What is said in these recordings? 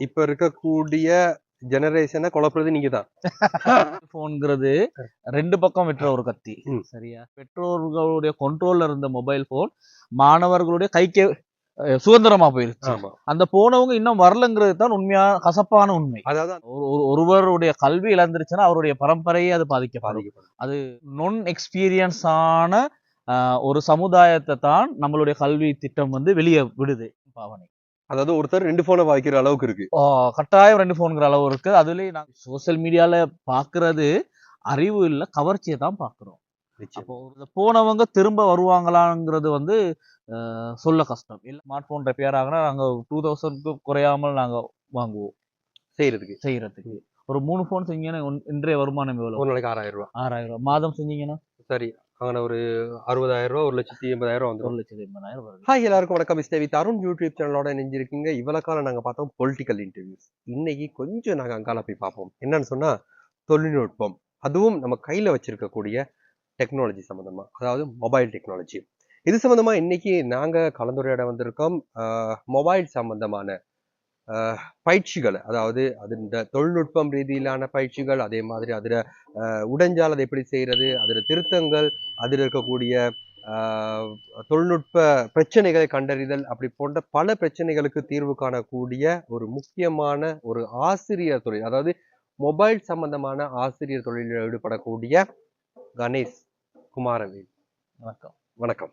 இப்ப இருக்கக்கூடிய ஜெனரேஷனை குழப்புறது நீங்க தான். போன்ங்கிறது ரெண்டு பக்கம் வெற்ற ஒரு கத்தி. சரியா? பெற்றோர்களுடைய கண்ட்ரோல்ல இருந்த மொபைல் போன் மாணவர்களுடைய கைக்கே சுதந்திரமா போயிருச்சு. அந்த போனவங்க இன்னும் வரலங்கிறது தான் உண்மையா கசப்பான உண்மை. அதாவது ஒருவருடைய கல்வி இழந்துருச்சுன்னா அவருடைய பரம்பரையே அது பாதிக்கப்படும். அது நொன் எக்ஸ்பீரியன்ஸ் ஆன ஒரு சமுதாயத்தை தான் நம்மளுடைய கல்வி திட்டம் வந்து வெளியே விடுது. பாவனை, அதாவது ஒருத்தர் 2 போனை வாய்க்கிற அளவுக்கு இருக்கு. கட்டாயம் 2 போன்கிற அளவு இருக்கு. அதுலயும் நான் சோசியல் மீடியால பாக்குறது அறிவு இல்ல, கவர்ச்சியை தான் பாக்குறோம். அப்போ போனவங்க திரும்ப வருவாங்களாங்கிறது வந்து சொல்ல கஷ்டம். இல்ல ஸ்மார்ட் போன் ரிப்பேர் ஆகுனா நாங்க 2000க்கு குறையாமல் நாங்க வாங்குவோம் செய்யறதுக்கு. ஒரு 3 போன் செஞ்சீங்கன்னா இன்றைய வருமானம் எவ்வளவு? ஒரு நாளைக்கு 6000 ரூபாய். 6000 ரூபாய். மாதம் செஞ்சீங்கன்னா சரி, அங்கே ஒரு 60,000 ரூபாய், 1,80,000 வந்துடும். 1,80,000 வருது. ஹாய், எல்லாருக்கும் வணக்கம். வித் அருண் யூடியூப் சேனலோட நெஞ்சிருக்கீங்க. இவ்வளவு காலம் நாங்க பார்த்தோம் பொலிட்டிக்கல் இன்டர்வியூஸ். இன்னைக்கு கொஞ்சம் நாங்க அங்கால போய் பார்ப்போம். என்னன்னு சொன்னா தொழில்நுட்பம், அதுவும் நம்ம கையில வச்சிருக்கக்கூடிய டெக்னாலஜி சம்பந்தமா, அதாவது மொபைல் டெக்னாலஜி. இது சம்பந்தமா இன்னைக்கு நாங்க கலந்துரையாட வந்திருக்கோம். மொபைல் சம்பந்தமான பயிற்சிகள், அதாவது அது இந்த தொழில்நுட்பம் ரீதியிலான பயிற்சிகள், அதே மாதிரி அதுல உடைஞ்சால் அதை எப்படி செய்யறது, அதுல திருத்தங்கள், அதில் இருக்கக்கூடிய தொழில்நுட்ப பிரச்சனைகளை கண்டறிதல், அப்படி போன்ற பல பிரச்சனைகளுக்கு தீர்வு காணக்கூடிய ஒரு முக்கியமான ஒரு ஆசிரியர் தொழில், அதாவது மொபைல் சம்பந்தமான ஆசிரியர் தொழிலில் ஈடுபடக்கூடிய கணேஷ் குமாரவேல். வணக்கம். வணக்கம்.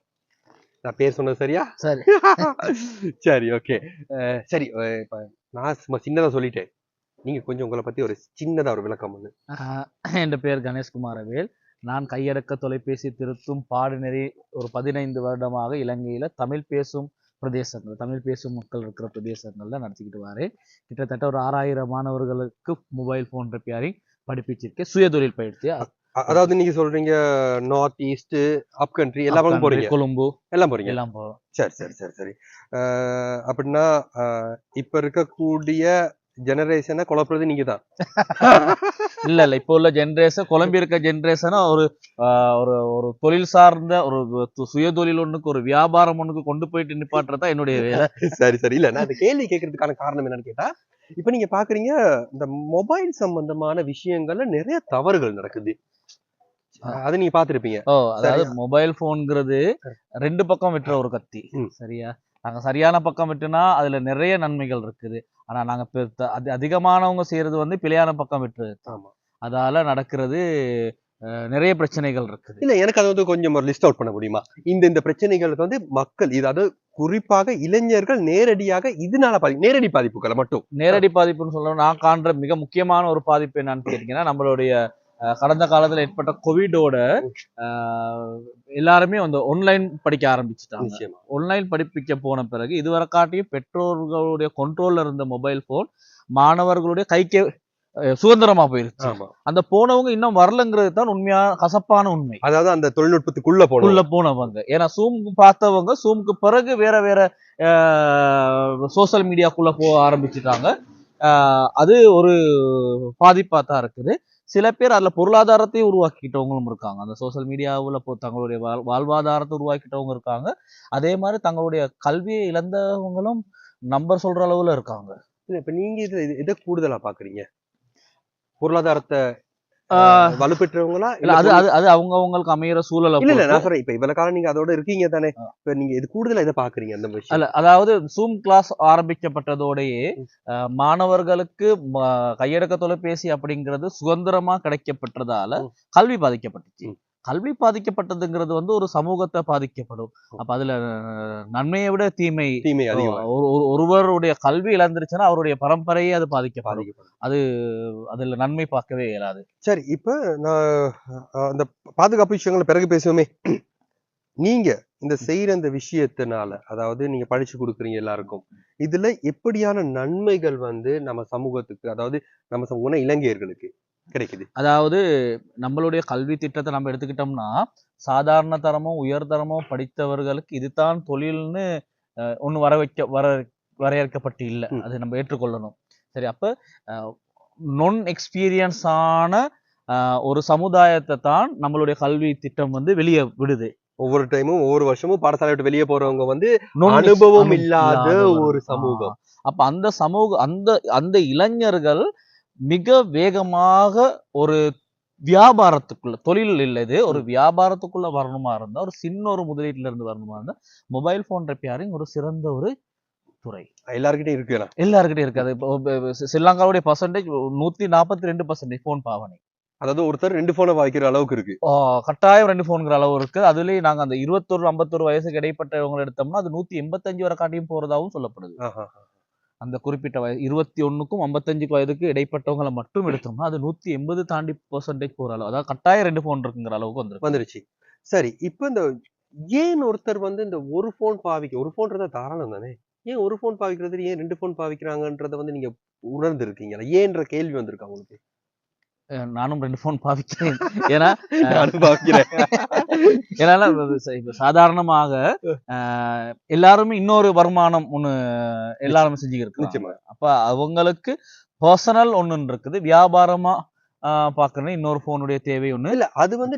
நான் பேர் சொன்னது சரியா? சரி. சரி, ஓகே. சரி, இப்ப நான் சும்மா சின்னதா சொல்லிட்டேன். நீங்க கொஞ்சம் உங்களை பத்தி ஒரு சின்னதா ஒரு விளக்கம் பண்ணு. என் பேர் கணேஷ் குமாரவேல். நான் கையடக்க தொலைபேசி திருத்தும் பாடநெறி ஒரு 15 வருடமாக இலங்கையில தமிழ் பேசும் பிரதேசங்கள், தமிழ் பேசும் மக்கள் இருக்கிற பிரதேசங்கள்ல நடத்திக்கிட்டு வரேன். கிட்டத்தட்ட ஒரு 6000 மாணவர்களுக்கு மொபைல் போன் ரிப்பேரிங் படிப்பிச்சிருக்கேன். சுயதொழில் பயிற்சி. அதாவது நீங்க சொல்றீங்க நார்த் ஈஸ்ட், அப் கண்ட்ரி எல்லா பக்கம் போறீங்க. கொழும்பு எல்லாம் போறீங்க. எல்லாம் போறோம். சரி சரி சரி சரி. அப்படின்னா இப்ப இருக்கக்கூடிய ஜெனரேஷனை குழப்புறது நீங்க தான். இல்ல இப்போ உள்ள ஜெனரேஷன், குழம்பி இருக்க ஜெனரேஷனை ஒரு ஒரு தொழில் சார்ந்த ஒரு சுயதொழில் ஒண்ணுக்கு, ஒரு வியாபாரம் ஒண்ணுக்கு கொண்டு போயிட்டு நிப்பாட்டுறதா என்னுடைய வேலை. சரி சரி. இல்ல, நான் அந்த கேள்வி கேட்கறதுக்கான காரணம் என்னன்னு கேட்டா, இப்ப நீங்க பாக்குறீங்க இந்த மொபைல் சம்பந்தமான விஷயங்கள்ல நிறைய தவறுகள் நடக்குது. அதை நீங்க பாத்துருப்பீங்க. அதாவது மொபைல் போன்ங்கிறது ரெண்டு பக்கம் வெற்ற ஒரு கத்தி. சரியா? நாங்க சரியான பக்கம் விட்டுனா அதுல நிறைய நன்மைகள் இருக்குது. ஆனா நாங்க அதிகமானவங்க செய்யறது வந்து பிழையான பக்கம் விட்டுறது. அதால நடக்கிறது நிறைய பிரச்சனைகள் இருக்குது. இல்ல, எனக்கு அது வந்து கொஞ்சம் லிஸ்ட் அவுட் பண்ண முடியுமா? இந்த பிரச்சனைகளுக்கு வந்து மக்கள், அதாவது குறிப்பாக இளைஞர்கள் நேரடியாக இதனால நேரடி பாதிப்புகளை மட்டும். நேரடி பாதிப்புன்னு சொல்லணும். நான் காண்ற மிக முக்கியமான ஒரு பாதிப்பு என்னன்னு கேட்டீங்கன்னா, நம்மளுடைய கடந்த காலத்துல ஏற்பட்ட கோவிடோட எல்லாருமே வந்து ஆன்லைன் படிக்க ஆரம்பிச்சுட்டாங்க. ஆன்லைன் படிப்பிக்க போன பிறகு இதுவரை காட்டியும் பெற்றோர்களுடைய கண்ட்ரோல்ல இருந்த மொபைல் போன் மாணவர்களுடைய கைக்கே சுதந்திரமா போயிருச்சு. அந்த போனவங்க இன்னும் வரலங்கிறது தான் உண்மையா கசப்பான உண்மை. அதாவது அந்த தொழில்நுட்பத்துக்குள்ள போனவங்க. ஏன்னா சூம் பார்த்தவங்க சூமுக்கு பிறகு வேற வேற சோசியல் மீடியாக்குள்ள போக ஆரம்பிச்சுட்டாங்க. அது ஒரு பாதிப்பா தான் இருக்குது. சில பேர் அதுல பொருளாதாரத்தையும் உருவாக்கிட்டவங்களும் இருக்காங்க. அந்த சோசியல் மீடியாவுல தங்களுடைய வாழ்வாதாரத்தை உருவாக்கிட்டவங்க இருக்காங்க. அதே மாதிரி தங்களுடைய கல்வியை இழந்தவங்களும் நம்பர் சொல்ற அளவுல இருக்காங்க. இப்ப நீங்க இதை கூடுதலா பாக்குறீங்க, பொருளாதாரத்தை வலுப்பெற்றவங்களா? இல்ல, அது அவங்களுக்கு அமையிற சூழலை. இல்ல, நான் சொல்றேன், இப்ப இவ்வளவு காலம் நீங்க அதோட இருக்கீங்க தானே, இப்ப நீங்க இது கூடுதலா இதை பாக்குறீங்க அந்த விஷயம். அதாவது ஜூம் கிளாஸ் ஆரம்பிக்கப்பட்டதோடயே மாணவர்களுக்கு கையடக்க தொலைபேசி அப்படிங்கிறது சுதந்திரமா கிடைக்கப்பட்டதால கல்வி பாதிக்கப்பட்டுச்சு. கல்வி பாதிக்கப்பட்டதுங்கிறது வந்து ஒரு சமூகத்தை பாதிக்கப்படும். அப்ப அதுல நன்மையை விட தீமை ஒருவருடைய கல்வி இழந்துருச்சுன்னா அவருடைய பரம்பரையே அது பாதிக்கப்படும். அதுல நன்மை பார்க்கவே இயலாது. சரி, இப்ப நான் அந்த பாதுகாப்பு விஷயங்களை பிறகு பேசுவோமே. நீங்க இந்த செய்யற இந்த விஷயத்தினால, அதாவது நீங்க படிச்சு கொடுக்குறீங்க எல்லாருக்கும், இதுல எப்படியான நன்மைகள் வந்து நம்ம சமூகத்துக்கு, அதாவது நம்ம இளைஞர்களுக்கு கிடைக்குது? அதாவது நம்மளுடைய கல்வி திட்டத்தை நம்ம எடுத்துக்கிட்டோம்னா, சாதாரண தரமோ உயர்தரமோ படித்தவர்களுக்கு இதுதான் தொழில்னு ஒண்ணு வரையறுக்கப்பட்டு இல்லை. அது நம்ம ஏற்றுக்கொள்ளணும். சரி, அப்ப நொன் எக்ஸ்பீரியன்ஸ் ஆன ஒரு சமுதாயத்தை தான் நம்மளுடைய கல்வி திட்டம் வந்து வெளியே விடுது. ஒவ்வொரு டைமும் ஒவ்வொரு வருஷமும் பாடசாலை விட்டு வெளியே போறவங்க வந்து அனுபவம் இல்லாத ஒரு சமூகம். அப்ப அந்த அந்த இளைஞர்கள் மிக வேகமாக ஒரு வியாபாரத்துக்குள்ள, தொழில் இல்ல இது, ஒரு வியாபாரத்துக்குள்ள வரணுமா இருந்தா, ஒரு சின்ன ஒரு முதலீட்டுல இருந்து வரணுமா இருந்தா, மொபைல் போன் ரிப்பேரிங் ஒரு சிறந்த ஒரு துறை. எல்லார்கிட்டயும் இருக்கு. எல்லாருக்கிட்டையும் இருக்காது. இப்போ ஸ்ரீலங்காவுடைய பர்சன்டேஜ் 142% போன் பாவனை. அதாவது ஒருத்தர் 2 போனை பாவிக்கிற அளவுக்கு இருக்கு. கட்டாயம் 2 போன்கிற அளவு இருக்கு. அதுலயும் நாங்க அந்த 21, 51 வயசுக்கு இடைப்பட்டவங்களை எடுத்தோம்னா அது 185 வரை காட்டியும் போறதாவும் சொல்லப்படுது. அந்த குறிப்பிட்ட 21க்கும் 55 வயதுக்கு இடைப்பட்டவங்களை மட்டும் எடுத்தோம்னா அது 180 தாண்டி % போற அளவு. அதாவது கட்டாயம் 2 போன் இருக்குங்கிற அளவுக்கு வந்துருச்சு. சரி, இப்ப இந்த ஏன் ஒருத்தர் வந்து இந்த ஒரு போன் ஒரு போன் இருந்தா தாராளம் தானே? ஏன் ஒரு போன் பாவிக்கிறது, ஏன் 2 போன் பாவிக்கிறாங்கன்றத வந்து நீங்க உணர்ந்து இருக்கீங்களா? ஏன்ற கேள்வி வந்திருக்கா உங்களுக்கு? நானும் 2 போன் பாவிக்கிறேன். ஏன்னா நானும் பாவிக்கிறேன். ஏன்னா இப்ப சாதாரணமாக எல்லாருமே இன்னொரு வருமானம் ஒண்ணு எல்லாருமே செஞ்சுக்கிட்டு. அப்ப அவங்களுக்கு பர்சனல் ஒண்ணு இருக்குது, வியாபாரமா பாக்கணும் இன்னொரு போனுடைய தேவை ஒண்ணு இல்ல. அது வந்து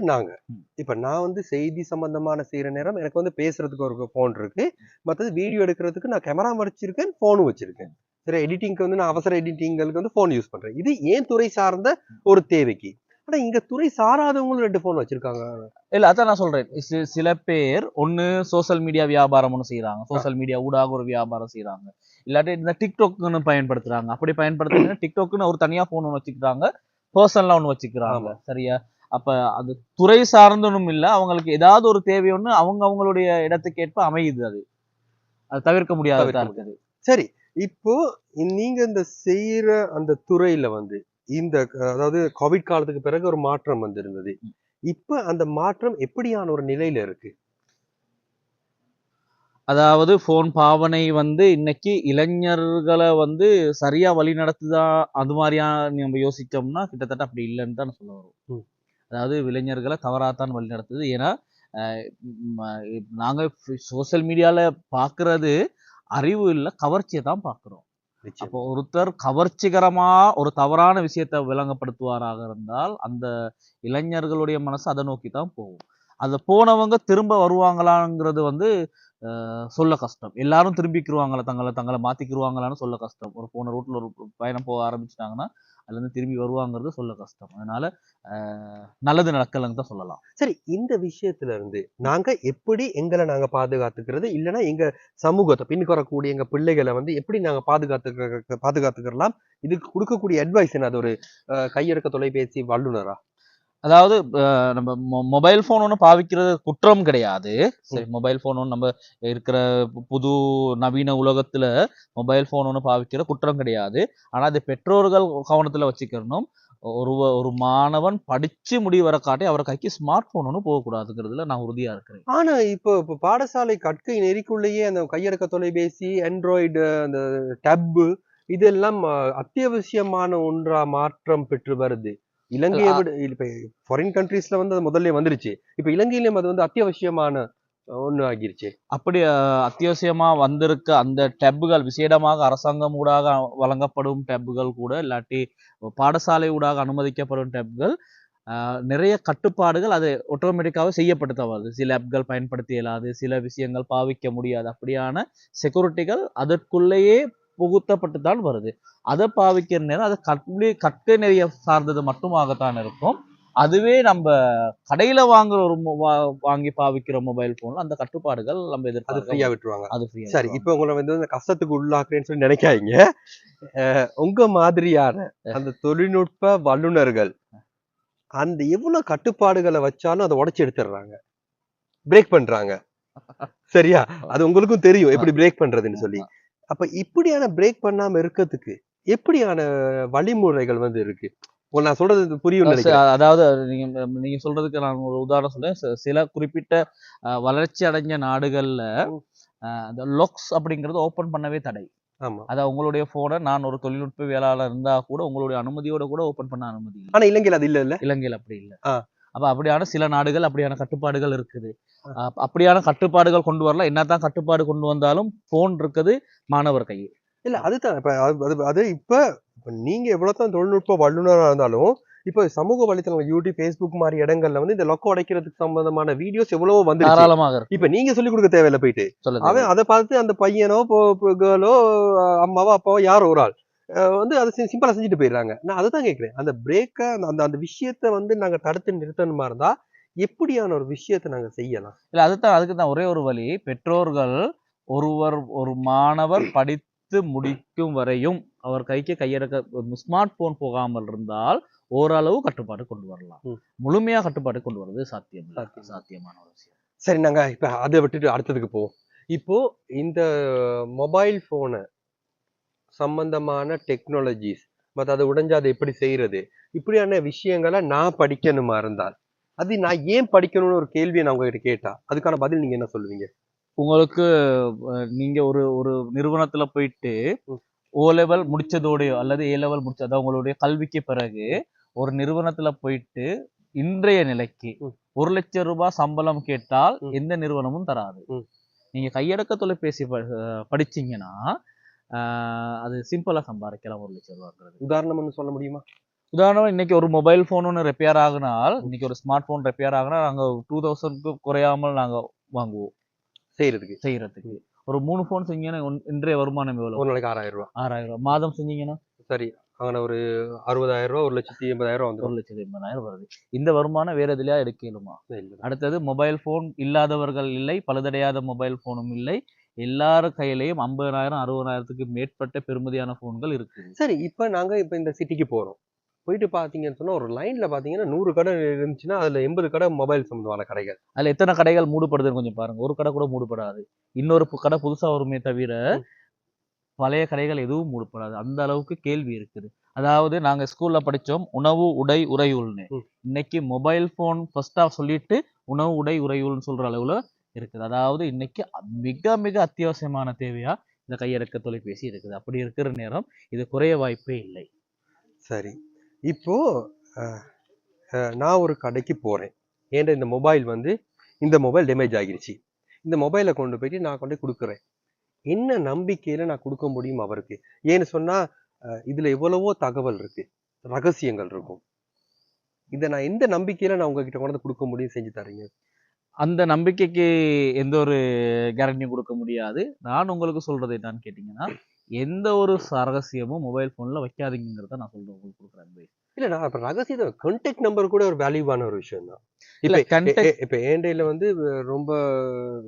இப்ப நான் வந்து செய்தி சம்பந்தமான செய்யற நேரம் எனக்கு வந்து பேசுறதுக்கு ஒரு போன் இருக்கு, மற்றது வீடியோ எடுக்கிறதுக்கு நான் கேமரா வச்சிருக்கேன், போனும் வச்சிருக்கேன். சரி, எடிட்டிங்க்கு வந்து நான் அவசர எடிட்டிங்களுக்கு வந்து போன் யூஸ் பண்றேன். இது ஏன் துறை சார்ந்த ஒரு தேவைக்கு. ஆனா இங்க துறை சாராதவங்களும் 2 போன் வச்சிருக்காங்க. இல்ல, அதான் நான் சொல்றேன். சில பேர் ஒண்ணு சோசியல் மீடியா வியாபாரம் ஒண்ணு செய்யறாங்க, சோசியல் மீடியா ஊடாக ஒரு வியாபாரம் செய்யறாங்க, இல்லாட்டி இந்த டிக்டாக்னு பயன்படுத்துறாங்க. அப்படி பயன்படுத்துறாங்க டிக்டாக்னு ஒரு தனியா போன் ஒண்ணு வச்சுக்கிறாங்க, பர்சனலா ஒண்ணு வச்சுக்கிறாங்க. சரியா? அப்ப அது துறை சார்ந்தனும் இல்ல, அவங்களுக்கு ஏதாவது ஒரு தேவை ஒண்ணு அவங்களுடைய இடத்துக்கு ஏற்ப அமையுது. அது தவிர்க்க முடியாததா இருக்குது. சரி, இப்போ நீங்க இந்த செய்யற அந்த துறையில வந்து இந்த அதாவது கோவிட் காலத்துக்கு பிறகு ஒரு மாற்றம் வந்திருந்தது. இப்ப அந்த மாற்றம் எப்படியான ஒரு நிலையில இருக்கு? அதாவது போன் பாவனை வந்து இன்னைக்கு இளைஞர்களை வந்து சரியா வழி நடத்துதா, அது மாதிரியா நம்ம யோசிச்சோம்னா கிட்டத்தட்ட அப்படி இல்லைன்னு தான் சொல்ல வரும். அதாவது இளைஞர்களை தவறாத்தான் வழி நடத்துது. ஏன்னா நாங்க சோசியல் மீடியால பாக்குறது அறிவு இல்ல, கவர்ச்சியை தான் பாக்குறோம். அப்போ ஒருத்தர் கவர்ச்சிகரமா ஒரு தவறான விஷயத்தை விளங்கப்படுத்துவாராக இருந்தால் அந்த இளைஞர்களுடைய மனசு அதை நோக்கி தான் போகும். அது போனவங்க திரும்ப வருவாங்களாங்கிறது வந்து சொல்ல கஷ்டம். எல்லாரும் திரும்பிக்கிருவாங்களா, தங்களை மாத்திக்கிருவாங்களான்னு சொல்ல கஷ்டம். ஒரு போன ரூட்ல ஒரு பயணம் போக ஆரம்பிச்சிட்டாங்கன்னா அதுல இருந்து திரும்பி வருவாங்கிறது சொல்ல கஷ்டம். அதனால நல்லது நடக்கலன்னு தான் சொல்லலாம். சரி, இந்த விஷயத்துல இருந்து நாங்க எப்படி எங்களை நாங்க பாதுகாத்துக்கிறது, இல்லைன்னா எங்க சமூகத்தை பின்னுக்கு வரக்கூடிய எங்க பிள்ளைகளை வந்து எப்படி நாங்க பாதுகாத்துக்கலாம், இதுக்கு கொடுக்கக்கூடிய அட்வைஸ் என்ன? அது ஒரு கையடக்க தொலைபேசி வல்லுநரா? அதாவது நம்ம மொபைல் போன் ஒன்று பாவிக்கிறது குற்றம் கிடையாது. சரி, மொபைல் போன் ஒன்று நம்ம இருக்கிற புது நவீன உலகத்துல மொபைல் போன் ஒன்று பாவிக்கிற குற்றம் கிடையாது. ஆனா அது பெற்றோர்கள் கவனத்துல வச்சுக்கணும். ஒரு மாணவன் படிச்சு முடிவர காட்டி அவர் கைக்கு ஸ்மார்ட் போன் ஒன்று போகக்கூடாதுங்கிறதுல நான் உறுதியா இருக்கிறேன். ஆனா இப்போ பாடசாலை கற்கை நெறிக்குள்ளேயே அந்த கையடக்க தொலைபேசி, ஆண்ட்ராய்டு, அந்த டேப் இதெல்லாம் அத்தியாவசியமான ஒன்றா மாற்றம் பெற்று வருது. இலங்கையை விட இப்ப ஃபாரின் கண்ட்ரீஸ்ல வந்து அது முதல்ல வந்துருச்சு. இப்ப இலங்கையிலும் அது வந்து அத்தியாவசியமான ஒண்ணு ஆகிருச்சு. அப்படி அத்தியாவசியமா வந்திருக்க அந்த டேப்புகள் விசேடமாக அரசாங்கம் ஊடாக வழங்கப்படும் டேப்புகள் கூட இல்லாட்டி பாடசாலை ஊடாக அனுமதிக்கப்படும் டேப்புகள் நிறைய கட்டுப்பாடுகள் அது ஆட்டோமேட்டிக்காவே செய்யப்பட்டு வருது. சில ஆப்கள் பயன்படுத்த இயலாது, சில விஷயங்கள் பாவிக்க முடியாது, அப்படியான செக்யூரிட்டிகள் அதற்குள்ளேயே புகுத்தப்பட்டு தான் வருது. அதை பாவிக்கிற நேரம் அது கற்கை நெறிய சார்ந்தது மட்டுமாகத்தான் இருக்கும். அதுவே நம்ம கடையில வாங்குற வாங்கி பாவிக்கிற மொபைல் போன்ல அந்த கட்டுப்பாடுகள் நம்ம எதிர்பார்க்க ஃப்ரீயா விட்டுருவாங்க. அது ஃப்ரீயா. சரி, இப்போ உங்களை வந்து இந்த கஷ்டத்துக்கு உள்ளாக்குறேன்னு சொல்லி நினைக்காதீங்க. உங்க மாதிரியான அந்த தொழில்நுட்ப வல்லுநர்கள் அந்த எவ்வளவு கட்டுப்பாடுகளை வச்சாலும் அதை உடைச்சு எடுத்துடுறாங்க, பிரேக் பண்றாங்க. சரியா? அது உங்களுக்கும் தெரியும் எப்படி பிரேக் பண்றதுன்னு சொல்லி. அப்ப இப்படியான பிரேக் பண்ணாம இருக்கிறதுக்கு எப்படியான வழிமுறைகள் வந்து இருக்கு? நான் சொல்றது புரியும் நினைக்கிறேன். அதாவது நீங்க சொல்றதுக்கு நான் ஒரு உதாரணம் சொல்றேன். சில குறிப்பிட்ட வளர்ச்சி அடைஞ்ச நாடுகள்ல அந்த லொக்ஸ் அப்படிங்கறது ஓபன் பண்ணவே தடை. அத உங்களுடைய போனை நான் ஒரு தொழில்நுட்பவியலாளர் இருந்தா கூட உங்களுடைய அனுமதியோட கூட ஓபன் பண்ண அனுமதி. ஆனா இலங்கையில் அது இல்ல. இலங்கையில் அப்படி இல்ல. அப்ப அப்படியான சில நாடுகள் அப்படியான கட்டுப்பாடுகள் இருக்குது. அப்படியான கட்டுப்பாடுகள் கொண்டு வரலாம். என்னதான் கட்டுப்பாடு கொண்டு வந்தாலும் போன் இருக்குது மாணவர் கையில். இல்ல, அதுதான் இப்ப அது இப்ப நீங்க எவ்வளவுதான் தொழில்நுட்ப வல்லுநரா இருந்தாலும் இப்போ சமூக வலைத்தளங்கள் யூடியூப், ஃபேஸ்புக் மாதிரி இடங்கள்ல வந்து இந்த லொக்க உடைக்கிறதுக்கு சம்பந்தமான வீடியோஸ் எவ்வளவோ வந்துருச்சு. தாராளமாக இருக்கு. இப்ப நீங்க சொல்லி கொடுக்க தேவையில்ல போயிட்டு. சொல்லுங்க. அவன் அதை பார்த்து அந்த பையனோ கேர்ளோ அம்மாவோ அப்பாவோ யாரோ ஒரு ஆள் வந்து அதை சிம்பிளா செஞ்சுட்டு போயிடுறாங்க. நான் அதை தான் கேட்கிறேன். அந்த பிரேக்கை அந்த அந்த விஷயத்த வந்து நாங்க தடுத்து நிறுத்தணுமா இருந்தா எப்படியான ஒரு விஷயத்த நாங்க செய்யலாம்? இல்ல அதுக்கு தான் ஒரே ஒரு வழி. பெற்றோர்கள் ஒரு மாணவர் படித்து முடிக்கும் வரையும் அவர் கைக்கு கையடக்க ஸ்மார்ட் போன் போகாமல் இருந்தால் ஓரளவு கட்டுப்பாடு கொண்டு வரலாம். முழுமையா கட்டுப்பாடு கொண்டு வருவது சாத்தியமான ஒரு விஷயம். சரி, நாங்க இப்ப அதை விட்டுட்டு அடுத்ததுக்கு போவோம். இப்போ இந்த மொபைல் போனை சம்பந்தமான டெக்னாலஜிஸ் மற்ற அதை உடைஞ்சா அதை எப்படி செய்யறது இப்படியான விஷயங்களை நான் படிக்கணுமா இருந்தால் அது நான் ஏன் படிக்கணும்னு ஒரு கேள்வியை நான் உங்ககிட்ட கேட்டா அதுக்கான பதில் நீங்க என்ன சொல்லுவீங்க? உங்களுக்கு நீங்க ஒரு நிறுவனத்துல போயிட்டு ஓ லெவல் முடிச்சதோடயோ அல்லது ஏ லெவல் முடிச்சதோ உங்களுடைய கல்விக்கு பிறகு ஒரு நிறுவனத்துல போயிட்டு இன்றைய நிலைக்கு 1 லட்சம் ரூபாய் சம்பளம் கேட்டால் எந்த நிறுவனமும் தராது. நீங்க கையடக்க தொலைபேசி படிச்சீங்கன்னா அது சிம்பிளா சம்பாதிக்கலாம் 1 லட்சம் ரூபாய்ங்கிறது. உதாரணம்னு சொல்ல முடியுமா? உதாரணம் இன்னைக்கு ஒரு மொபைல் போன் ஒன்று ரிப்பேர் ஆகுனால், இன்னைக்கு ஒரு ஸ்மார்ட் போன் ரிப்பேர் ஆகுனா நாங்க 2000க்கு குறையாமல் நாங்க வாங்குவோம் செய்யறதுக்கு. ஒரு 3 போன் செஞ்சீங்கன்னா இன்றைய வருமானம் எவ்வளவு? ஒரு நாளைக்கு 6000 ரூபாய். 6000 ரூபாய். மாதம் செஞ்சீங்கன்னா சரி, அங்கே ஒரு 60,000 ரூபாய் 1,80,000 வந்து 1,80,000 வருது. இந்த வருமானம் வேற எதுலயா எடுக்கலுமா? அடுத்தது மொபைல் போன் இல்லாதவர்கள் இல்லை, பழுதடையாத மொபைல் போனும் இல்லை. எல்லாரும் கையிலையும் 50,000 60,000க்கு மேற்பட்ட பெருமதியான போன்கள் இருக்கு. சரி, இப்ப நாங்க இந்த சிட்டிக்கு போறோம். போயிட்டு பாத்தீங்கன்னு சொன்னா ஒரு லைன்ல பாத்தீங்கன்னா 100 கடை இருந்துச்சுன்னா அதுல 80 கடை மொபைல் சம்பந்தமான கடைகள். அதுல எத்தனை கடைகள் மூடப்படுதுன்னு கொஞ்சம் பாருங்க. ஒரு கடை கூட மூடப்படாது. இன்னொரு கடை புதுசா வருமே தவிர பழைய கடைகள் எதுவும் மூடப்படாது. அந்த அளவுக்கு கேள்வி இருக்குது. அதாவது நாங்க ஸ்கூல்ல படிச்சோம் உணவு உடை உறையுள்னு. இன்னைக்கு மொபைல் போன் ஃபர்ஸ்டா சொல்லிட்டு உணவு உடை உறையுள்னு சொல்ற அளவுல இருக்குது. அதாவது இன்னைக்கு மிக மிக அத்தியாவசியமான தேவையா இந்த கையடக்க தொலைபேசி இருக்குது. அப்படி இருக்கிற நேரம் இது குறைய வாய்ப்பே இல்லை. சரி, இப்போ நான் ஒரு கடைக்கு போறேன். ஏன்டா இந்த மொபைல் டேமேஜ் ஆகிருச்சு. இந்த மொபைலை கொண்டு போயிட்டு நான் கொண்டு கொடுக்குறேன். என்ன நம்பிக்கையில நான் கொடுக்க முடியும் அவருக்கு? ஏன்னு சொன்னா இதுல எவ்வளவோ தகவல் இருக்கு, ரகசியங்கள் இருக்கும். இதை நான் எந்த நம்பிக்கையில நான் உங்ககிட்ட கொண்டு கொடுக்க முடியும், செஞ்சு தரீங்க? அந்த நம்பிக்கைக்கு எந்த ஒரு கேரண்டியும் கொடுக்க முடியாது. நான் உங்களுக்கு சொல்றது என்னன்னு கேட்டீங்கன்னா, எந்த ஒரு ரகசியமும் மொபைல் போன்ல வைக்காதீங்கிறத நான் சொல்றேன். உங்களுக்கு கொடுக்குறேன். இல்ல, நான் இப்ப ரகசிய கான்டாக்ட் நம்பர் கூட ஒரு வேல்யூவான ஒரு விஷயம் தான். இப்ப ஏண்டையில ரொம்ப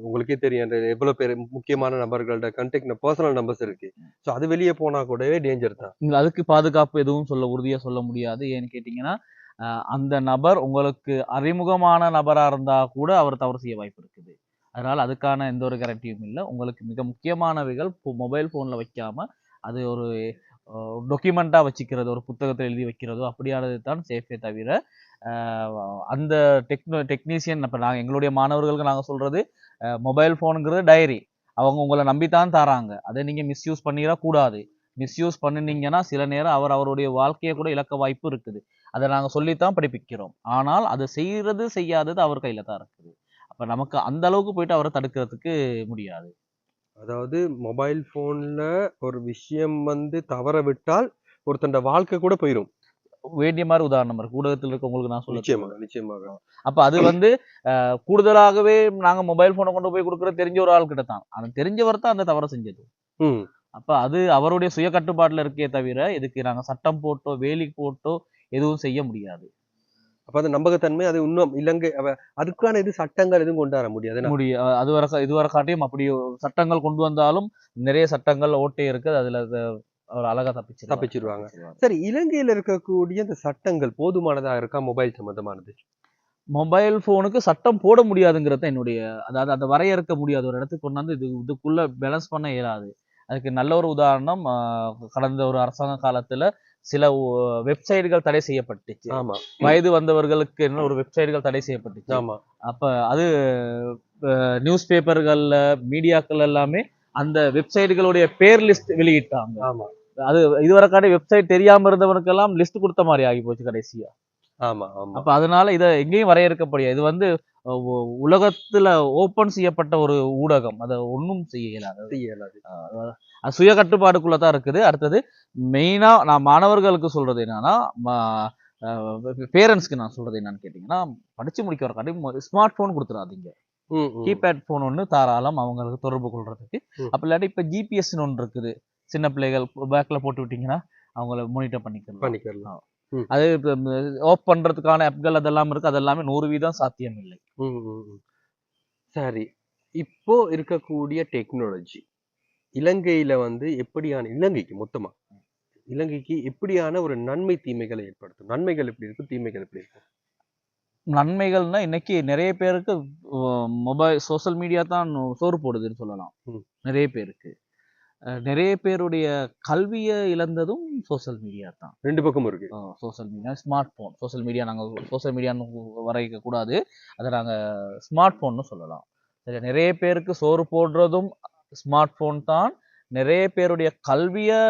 உங்களுக்கே தெரியும் எவ்வளவு பேர் முக்கியமான நபர்களோட கான்டாக்ட் பர்சனல் நம்பர்ஸ் இருக்கு. சோ அது வெளியே போனா கூடவே டேஞ்சர் தான். அதுக்கு பாதுகாப்பு எதுவும் உறுதியா சொல்ல முடியாது. ஏன்னு கேட்டீங்கன்னா அந்த நபர் உங்களுக்கு அறிமுகமான நபரா இருந்தா கூட அவர் தவறு செய்ய வாய்ப்பு இருக்குது. அதனால அதுக்கான எந்த ஒரு கேரண்டியும் இல்லை. உங்களுக்கு மிக முக்கியமானவைகள் மொபைல் போன்ல வைக்காம அது ஒரு டாக்குமெண்டா வச்சுக்கிறது, ஒரு புத்தகத்தில் எழுதி வைக்கிறதோ அப்படியானது தான் சேஃபே தவிர அந்த டெக்னீசியன் இப்ப நாங்கள் எங்களுடைய மாணவர்களுக்கு நாங்கள் சொல்றது மொபைல் போனுங்கிறது டைரி. அவங்க உங்களை நம்பித்தான் தராங்க. அதை நீங்க மிஸ்யூஸ் பண்ணிடக்கூடாது. மிஸ்யூஸ் பண்ணினீங்கன்னா சில நேரம் அவருடைய வாழ்க்கையை கூட இழக்க வாய்ப்பு இருக்குது. அதை நாங்க சொல்லித்தான் படிப்பிக்கிறோம். ஆனால் அதை செய்யாதது அவர் கையில தான் இருக்குது. அப்ப நமக்கு அந்த அளவுக்கு போயிட்டு அவரை தடுக்கிறதுக்கு முடியாது. அதாவது மொபைல் போன்ல ஒரு விஷயம் தவற விட்டால் ஒருத்தண்ட வாழ்க்கை கூட போயிடும். வேண்டிய மாதிரி உதாரணம் இருக்கு. ஊடகத்தில் இருக்கவங்களுக்கு நான் சொல்ல நிச்சயமாக. அப்ப அது கூடுதலாகவே நாங்க மொபைல் போனை கொண்டு போய் கொடுக்குற தெரிஞ்ச ஒரு ஆள் கிட்ட தான். ஆனா தெரிஞ்சவர் தான் அந்த தவறை செஞ்சது. அப்ப அது அவருடைய சுய கட்டுப்பாட்டுல இருக்கே தவிர இதுக்கு நாங்க சட்டம் போட்டோ வேலி போட்டோ எதுவும் செய்ய முடியாது. அப்ப அது நம்பகத்தன்மை அது இன்னும் இலங்கை அதுக்கான சட்டங்கள் எதுவும் கொண்டு வர முடியாது. இதுவரை காட்டியும் அப்படி சட்டங்கள் கொண்டு வந்தாலும் நிறைய சட்டங்கள் ஓட்டே இருக்கு. அதுல அவர் அழகா தப்பிச்சிருவாங்க. சரி, இலங்கையில இருக்கக்கூடிய இந்த சட்டங்கள் போதுமானதா இருக்கா மொபைல் சம்பந்தமானது? மொபைல் போனுக்கு சட்டம் போட முடியாதுங்கிறத என்னுடைய அதாவது அதை வரையறுக்க முடியாது. ஒரு இடத்துக்கு கொண்டாந்து இதுக்குள்ள பேலன்ஸ் பண்ண இயலாது. அதுக்கு நல்ல ஒரு உதாரணம் கடந்த ஒரு அரசாங்க காலத்துல சில வெப்சைட்டுகள் தடை செய்யப்பட்டுச்சு. வயது வந்தவர்களுக்கு என்ன ஒரு வெப்சைட்டுகள் தடை செய்யப்பட்டுச்சு. அப்ப அது நியூஸ் பேப்பர்கள்ல மீடியாக்கள் எல்லாமே அந்த வெப்சைட்டுகளுடைய பேர் லிஸ்ட் வெளியிட்டாங்க. அது இதுவரைக்கான வெப்சைட் தெரியாம இருந்தவனுக்கெல்லாம் லிஸ்ட் கொடுத்த மாதிரி ஆகி போச்சு கடைசியா. அப்ப அதனால இதை எங்கேயும் வரையறுக்கப்படியாது. இது உலகத்துல ஓபன் செய்யப்பட்ட ஒரு ஊடகம். அதை ஒன்றும் செய்ய இயலாது. சுய கட்டுப்பாடுக்குள்ளதான் இருக்குது. அடுத்தது மெயினா நான் மாணவர்களுக்கு சொல்றது என்னன்னா பேரண்ட்ஸ்க்கு நான் சொல்றது என்னன்னு கேட்டீங்கன்னா, படிச்சு முடிக்கிற காட்டி ஸ்மார்ட் போன் கொடுத்துடாதீங்க. கீபேட் போன் ஒன்று தாராளம் அவங்களுக்கு தொடர்பு கொள்றதுக்கு. அப்படி இல்லாட்டி இப்ப ஜிபிஎஸ்ன்னு ஒன்று இருக்குது, சின்ன பிள்ளைகள் பேக்ல போட்டு விட்டீங்கன்னா அவங்கள மானிட்டர் பண்ணிக்கலாம். அது ஆஃப் பண்றதுக்கான ஆப்கள் அதெல்லாம் இருக்கு. அதெல்லாமே 100% சாத்தியம் இல்லை. சரி, இப்போ இருக்கக்கூடிய டெக்னாலஜி இலங்கையில வந்து எப்படியான, இலங்கைக்கு மொத்தமா இலங்கைக்கு எப்படியான ஒரு நன்மை தீமைகளை ஏற்படுத்தும்? நன்மைகள் எப்படி இருக்கும், தீமைகள் எப்படி இருக்கும்? நன்மைகள்னா இன்னைக்கு நிறைய பேருக்கு மொபைல் சோஷியல் மீடியா தான் சோறு போடுதுன்னு சொல்லலாம். நிறைய பேருக்கு நிறைய பேருடைய கல்வியை இழந்ததும் சோஷியல் மீடியா தான். 2 பக்கமும் இருக்கு. Social media, smart phone. Social media நாங்கள் சோஷியல் மீடியான்னு வரைக்க கூடாது, அதை நாங்கள் ஸ்மார்ட் போன்னு சொல்லலாம். சரி, நிறைய பேருக்கு சோறு போடுறதும் ஸ்மார்ட் போன் தான். நிறைய பேருடைய கல்வியை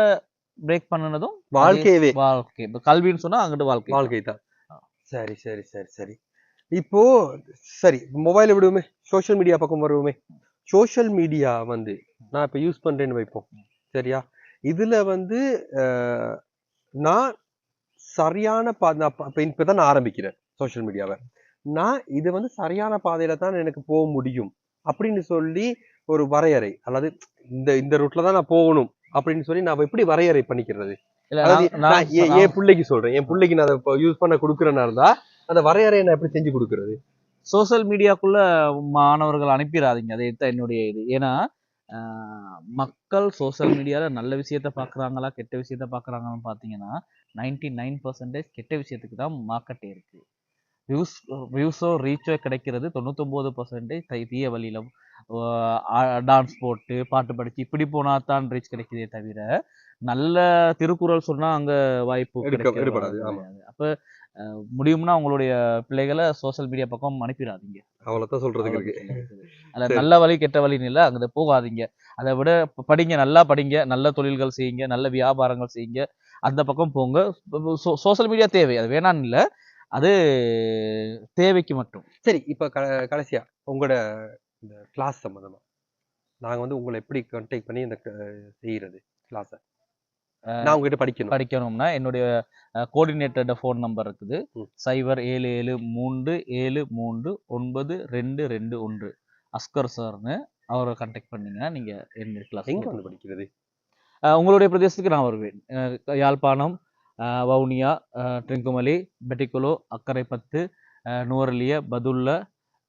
பிரேக் பண்ணினதும் வாழ்க்கை. இப்போ கல்வின்னு சொன்னா அங்கிட்டு வாழ்க்கை தான். சரி சரி சரி சரி. இப்போ சரி, மொபைலை விடுவோமே, சோஷியல் மீடியா பக்கம் வருவோமே. சோஷியல் மீடியா வந்து நான் இப்ப யூஸ் பண்றேன்னு வைப்போம், சரியா? இதுல வந்து நான் சரியான இப்பதான் நான் ஆரம்பிக்கிறேன் சோஷியல் மீடியாவை. நான் இது வந்து சரியான பாதையில தான் எனக்கு போக முடியும் அப்படின்னு சொல்லி ஒரு வரையறை, அதாவது இந்த ரூட்ல தான் நான் போகணும் அப்படின்னு சொல்லி நான் எப்படி வரையறை பண்ணிக்கிறது? என் பிள்ளைக்கு சொல்றேன், என் பிள்ளைக்கு நான் அதை யூஸ் பண்ண கொடுக்குறேன்னா இருந்தா அந்த வரையறையை நான் எப்படி செஞ்சு கொடுக்கறது? சோசியல் மீடியாக்குள்ள மாணவர்கள் அனுப்பிடாதீங்க, அது என்னுடைய இது. ஏன்னா மக்கள் சோசியல் மீடியால நல்ல விஷயத்த பாக்குறாங்களா கெட்ட விஷயத்த பாக்குறாங்கன்னு பாத்தீங்கன்னா 99% கெட்ட விஷயத்துக்கு தான் மார்க்கெட் இருக்கு. வியூஸோ ரீச்சோ கிடைக்கிறது 99% தீய வழியில டான்ஸ் போட்டு பாட்டு படிச்சு இப்படி போனா தான் ரீச் கிடைக்குதே தவிர, நல்ல திருக்குறள் சொன்னா அங்க வாய்ப்பு கிடைக்காது. அப்ப முடியும்னா உங்களுடைய பிள்ளைகளை சோசியல் மீடியா பக்கம் அனுப்பிடாதீங்க. அவ்வளவுதான் சொல்றதுக்கு இருக்கு. அதுல நல்ல வழி கெட்ட வழின்னு இல்லை, அங்க போகாதீங்க. அதை விட படிங்க, நல்லா படிங்க, நல்ல தொழில்கள் செய்யுங்க, நல்ல வியாபாரங்கள் செய்யுங்க, அந்த பக்கம் போங்க. சோசியல் மீடியா தேவை, அது வேணான்னு இல்லை, அது தேவைக்கு மட்டும். சரி, இப்ப கடைசியா உங்களோட இந்த கிளாஸ் சம்பந்தமா நாங்க வந்து உங்களை எப்படி கான்டாக்ட் பண்ணி இந்த செய்யறது கிளாஸை? நான் உங்ககிட்ட படிக்கணும்னா என்னுடைய கோஆர்டினேட்டரோட ஃபோன் நம்பர் இருக்குது, 0773739221. அஸ்கர் சார்னு அவரை கான்டாக்ட் பண்ணீங்கன்னா நீங்க என்னுடைய கிளாஸ். எங்க வந்து படிக்கிறது? உங்களுடைய பிரதேசத்துக்கு நான் வருவேன். யாழ்ப்பாணம், வவுனியா, ட்ரிங்குமலி, பெட்டிக்குலோ, அக்கரைப்பத்து, நுவரெலியா, பதுல்ல,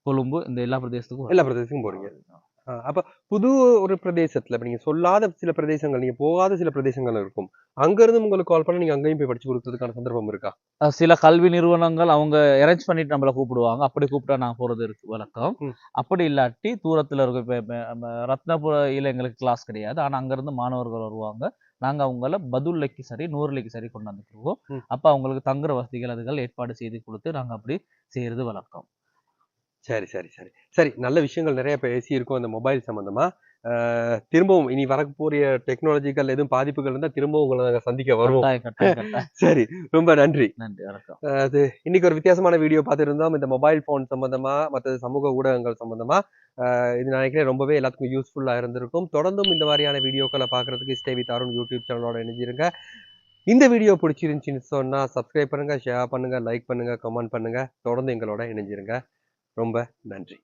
கொழும்பு, இந்த எல்லா பிரதேசத்துக்கும் போறீங்க. அப்ப புது ஒரு பிரதேசத்துல நீங்க சொல்லாத சில பிரதேசங்கள், நீங்க போகாத சில பிரதேசங்கள் இருக்கும், அங்க இருந்து உங்களுக்கு கால் பண்ணி நீங்க அங்கேயும் போய் படிச்சு கொடுக்கறதுக்கான சந்தர்ப்பம் இருக்கா? சில கல்வி நிறுவனங்கள் அவங்க அரேஞ்ச் பண்ணிட்டு நம்மளை கூப்பிடுவாங்க, அப்படி கூப்பிட்டா நான் போறது இருக்கு வழக்கம். அப்படி இல்லாட்டி தூரத்துல இருக்க ரத்னபுரியில எங்களுக்கு கிளாஸ் கிடையாது, ஆனா அங்க இருந்து மாணவர்கள் வருவாங்க, நாங்க அவங்கள பதுல்லைக்கு சரி நூறுலைக்கு சரி கொண்டாந்துருவோம். அப்ப அவங்களுக்கு தங்குற வசதிகள் அதுகள் ஏற்பாடு செய்து கொடுத்து நாங்க அப்படி செய்யறது வழக்கம். சரி சரி சரி சரி, நல்ல விஷயங்கள் நிறைய பேசி இருக்கோம் அந்த மொபைல் சம்பந்தமா. திரும்பவும் இனி வரக்கூடிய டெக்னாலஜிக்கல் எதுவும் பாதிப்புகள் இருந்தா திரும்பவும் உங்களை நாங்கள் சந்திக்க வருவோம். சரி, ரொம்ப நன்றி. வணக்கம். அது இன்னைக்கு ஒரு வித்தியாசமான வீடியோ பார்த்துருந்தோம், இந்த மொபைல் போன் சம்பந்தமா, மற்ற சமூக ஊடகங்கள் சம்பந்தமா. இது நினைக்கிறேன் ரொம்பவே எல்லாத்துக்கும் யூஸ்ஃபுல்லா இருந்திருக்கும். தொடர்ந்தும் இந்த மாதிரியான வீடியோக்களை பார்க்கறதுக்கு ஸ்டே வித் அருண் யூடியூப் சேனலோட இணைஞ்சிருங்க. இந்த வீடியோ பிடிச்சிருந்துச்சின்னு சொன்னா சப்ஸ்கிரைப் பண்ணுங்க, ஷேர் பண்ணுங்க, லைக் பண்ணுங்க, கமெண்ட் பண்ணுங்க. தொடர்ந்து எங்களோட இணைஞ்சிருங்க. ரொம்ப நன்றி.